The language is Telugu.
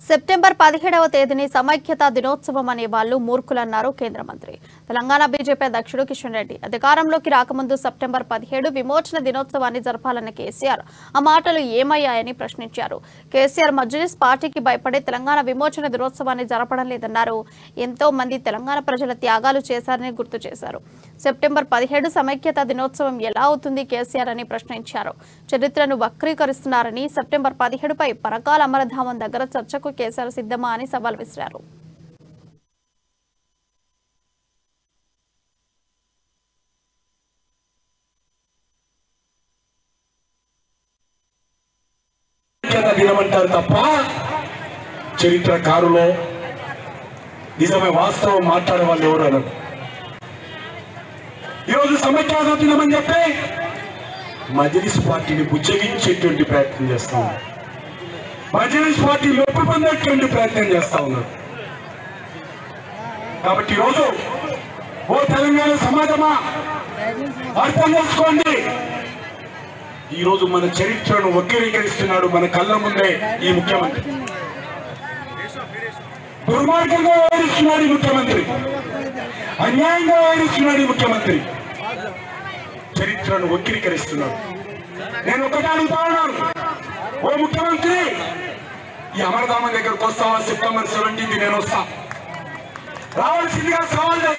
సెప్టెంబర్ 17వ తేదీని సమైక్యతా దినోత్సవం అనే వాళ్ళు మూర్ఖులన్నారు కేంద్ర మంత్రి. తెలంగాణ బీజేపీ అధ్యక్షుడు కిషన్ రెడ్డి అధికారంలోకి రాకముందు సెప్టెంబర్ 17 విమోచన దినోత్సవాన్ని జరపాలన్న కేసీఆర్ ఆ మాటలు ఏమయ్యాయని ప్రశ్నించారు. కేసీఆర్ మజ్లిస్ పార్టీకి భయపడే తెలంగాణ విమోచన దినోత్సవాన్ని జరపడం లేదన్నారు. ఎంతో మంది తెలంగాణ ప్రజల త్యాగాలు చేశారని గుర్తు చేశారు. సెప్టెంబర్ 17 సమైక్యతా దినోత్సవం ఎలా అవుతుంది కేసీఆర్ అని ప్రశ్నించారు. చరిత్రను వక్రీకరిస్తున్నారని, సెప్టెంబర్ 17పై పరకాల అమరధామం దగ్గర చర్చకు కేసీఆర్ సిద్ధమా అని సవాల్ విసిరారు. దినమంటారు తప్ప చరిత్రకారులు నిజమే వాస్తవం మాట్లాడే వాళ్ళు ఎవరు అనరు. ఈరోజు సమైక్యతా దినమని చెప్పి మజ్లిస్ పార్టీని బుజ్జగించేటువంటి ప్రయత్నం చేస్తా ఉన్నారు. మజ్లిస్ పార్టీ నొప్పి పొందేటువంటి ప్రయత్నం చేస్తా ఉన్నారు. కాబట్టి ఈరోజు ఓ తెలంగాణ సమాజమా అర్థం చేసుకోండి. ఈ రోజు మన చరిత్రను వక్రీకరిస్తున్నాడు మన కళ్ళ ముందే ఈ ముఖ్యమంత్రి. దుర్మార్గంగా వ్యవహరిస్తున్నాడు ఈ ముఖ్యమంత్రి, అన్యాయంగా వ్యవహరిస్తున్నాడు ఈ ముఖ్యమంత్రి, చరిత్రను వక్రీకరిస్తున్నాడు. నేను ఒకటే అడుగుతా ఉన్నాను, ఓ ముఖ్యమంత్రి ఈ అమరధామం దగ్గరకు వస్తావా? సెప్టెంబర్ 17 నేను వస్తా, రావాల్సిందిగా సవాల్ చేస్తా.